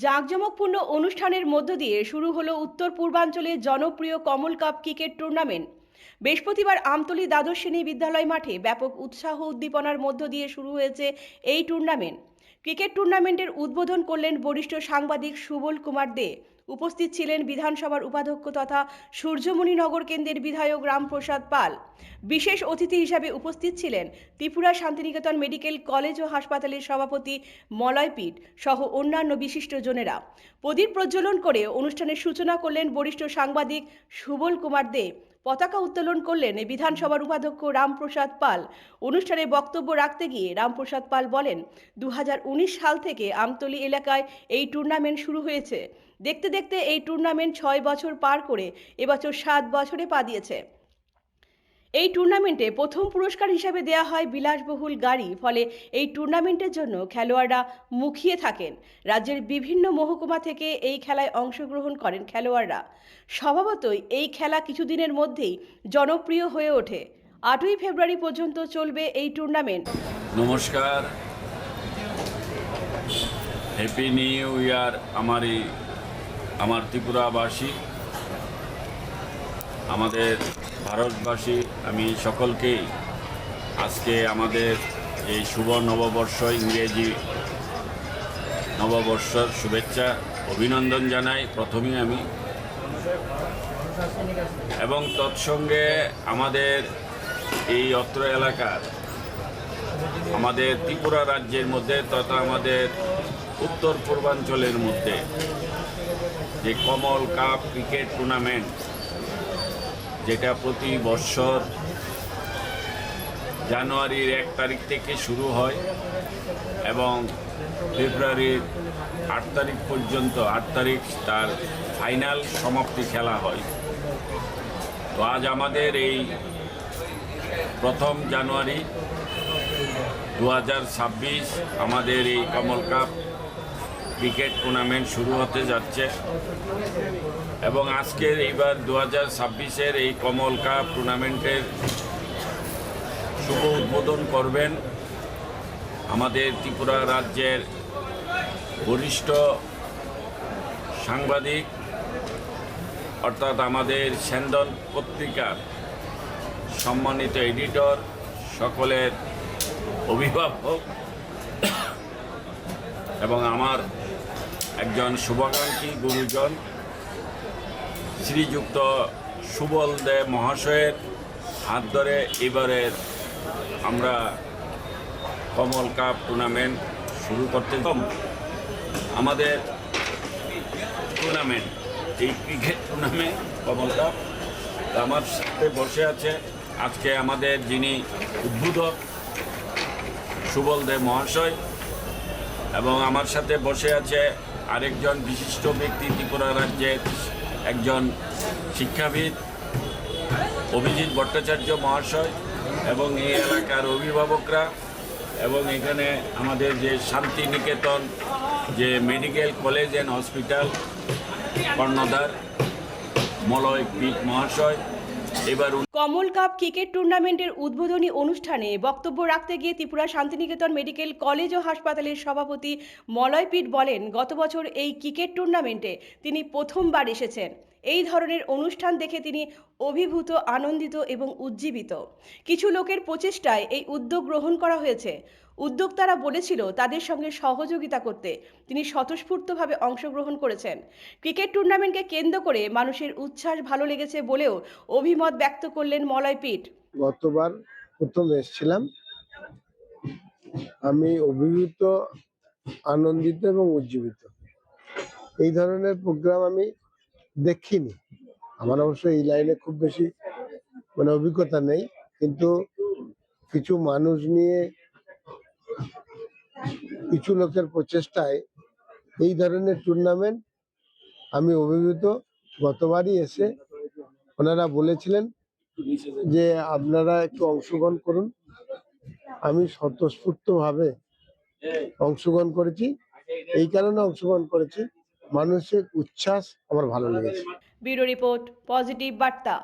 জাঁকজমকপূর্ণ অনুষ্ঠানের মধ্য দিয়ে শুরু হলো উত্তর পূর্বাঞ্চলের জনপ্রিয় কমল কাপ ক্রিকেট টুর্নামেন্ট। বৃহস্পতিবার আমতলী দ্বাদশ শ্রেণী বিদ্যালয় মাঠে ব্যাপক উৎসাহ উদ্দীপনার মধ্য দিয়ে শুরু হয়েছে এই টুর্নামেন্ট। ক্রিকেট টুর্নামেন্টের উদ্বোধন করলেন বরিষ্ঠ সাংবাদিক সুবল কুমার দে। উপস্থিত ছিলেন বিধানসভার উপাধ্যক্ষ তথা সূর্যমণিনগর কেন্দ্রের বিধায়ক রামপ্রসাদ পাল। বিশেষ অতিথি হিসাবে উপস্থিত ছিলেন ত্রিপুরা শান্তিনিকেতন মেডিকেল কলেজ ও হাসপাতালের সভাপতি মলয় পিট সহ অন্যান্য বিশিষ্টজনেরা। প্রদীপ প্রজ্বলন করে অনুষ্ঠানের সূচনা করলেন বরিষ্ঠ সাংবাদিক সুবল কুমার দে। পতাকা উত্তোলন করলেন বিধানসভার উপাধ্যক্ষ রামপ্রসাদ পাল। অনুষ্ঠানে বক্তব্য রাখতে গিয়ে রামপ্রসাদ পাল বলেন, 2019 সাল থেকে আমতলী এলাকায় এই টুর্নামেন্ট শুরু হয়েছে। দেখতে দেখতে এই টুর্নামেন্ট 6 বছর পার করে এবছর 7 বছরে পা দিয়েছে। এই টুর্নামেন্টে প্রথম পুরস্কার হিসেবে দেয়া হয় বিলাসবহুল গাড়ি। ফলে এই টুর্নামেন্টের জন্য খেলোয়াড়রা মুখিয়ে থাকেন। রাজ্যের বিভিন্ন মহকুমা থেকে এই খেলায় অংশগ্রহণ করেন খেলোয়াড়রা। স্বভাবতই এই খেলা কিছুদিনের মধ্যেই জনপ্রিয় হয়ে ওঠে। 8ই ফেব্রুয়ারি পর্যন্ত চলবে এই টুর্নামেন্ট। নমস্কার, হ্যাপি নিউ ইয়ার আমার ত্রিপুরাবাসী, আমাদের ভারতবাসী। আমি সকলকেই আজকে আমাদের এই শুভ নববর্ষ, ইংরেজি নববর্ষর শুভেচ্ছা অভিনন্দন জানাই প্রথমেই আমি, এবং তৎসঙ্গে আমাদের এই অত্র এলাকার, আমাদের ত্রিপুরা রাজ্যের মধ্যে তথা আমাদের উত্তর পূর্বাঞ্চলের মধ্যে যে কমল কাপ ক্রিকেট টুর্নামেন্ট, যেটা প্রতি বছর জানুয়ারির 1 তারিখ থেকে শুরু হয় এবং ফেব্রুয়ারির 8 তারিখ পর্যন্ত, 8 তারিখ তার ফাইনাল সমাপ্তি খেলা হয়। তো আজ আমাদের এই 1 জানুয়ারি 2026 আমাদের এই কমল কাপ ক্রিকেট টুর্নামেন্ট শুরু হতে যাচ্ছে এবং আজকের এইবার 2026-এর এই কমল কাপ টুর্নামেন্টের শুভ উদ্বোধন করবেন আমাদের ত্রিপুরা রাজ্যের বরিষ্ঠ সাংবাদিক, অর্থাৎ আমাদের সেন্দন পত্রিকার সম্মানিত এডিটর, সকলের অভিভাবক এবং আমার একজন শুভাকাঙ্ক্ষী গুরুজন শ্রীযুক্ত সুবল দে মহাশয়ের হাত ধরে এবারের আমরা কমল কাপ টুর্নামেন্ট শুরু করতে আমাদের টুর্নামেন্ট, এই ক্রিকেট টুর্নামেন্ট কমল কাপ। আমার সাথে বসে আছে আজকে আমাদের যিনি উদ্বোধক সুবল দে মহাশয়, এবং আমার সাথে বসে আছে আরেকজন বিশিষ্ট ব্যক্তি, ত্রিপুরা রাজ্যের একজন শিক্ষাবিদ অভিজিৎ ভট্টাচার্য মহাশয়, এবং এই এলাকার অভিভাবকরা, এবং এখানে আমাদের যে শান্তিনিকেতন যে মেডিকেল কলেজ অ্যান্ড হসপিটাল কর্ণধার মলয় পিট মহাশয়। এবার কমল কাপ ক্রিকেট টুর্নামেন্টের উদ্বোধনী অনুষ্ঠানে বক্তব্য রাখতে গিয়ে ত্রিপুরা শান্তিনিকেতন মেডিকেল কলেজ ও হাসপাতালের সভাপতি মলয় পিট বলেন, গত বছর এই ক্রিকেট টুর্নামেন্টে তিনি প্রথমবার এসেছেন। এই ধরনের অনুষ্ঠান দেখে তিনি অভিভূত, আনন্দিত এবং উজ্জীবিত। কিছু লোকের প্রচেষ্টায় এই উদ্যোগ গ্রহণ করা হয়েছে। উদ্যোক্তারা বলেছিল তাদের সঙ্গে সহযোগিতা করতে। তিনি স্বতঃস্ফূর্তভাবে অংশগ্রহণ করেছেন। ক্রিকেট টুর্নামেন্টকে কেন্দ্র করে মানুষের উচ্ছ্বাস ভালো লেগেছে বলেও অভিমত ব্যক্ত করলেন মলয় পিট। গতবার প্রথম এসেছিলাম, আমি অভিভূত, আনন্দিত এবং উজ্জীবিত। এই ধরনের প্রোগ্রাম আমি দেখিনি। আমার অবশ্য এই লাইনে খুব বেশি অভিজ্ঞতা নেই, কিন্তু কিছু মানুষ নিয়ে, কিছু লোকের প্রচেষ্টায় এই ধরনের টুর্নামেন্ট আমি অভিভূত। গতবারই এসে ওনারা বলেছিলেন যে আপনারা একটু অংশগ্রহণ করুন। আমি স্বতঃস্ফূর্তভাবে অংশগ্রহণ করেছি। এই কারণে অংশগ্রহণ করেছি, মানুষের উচ্ছ্বাস আমার ভালো লেগেছে। ব্যুরো রিপোর্ট, পজিটিভ বার্তা।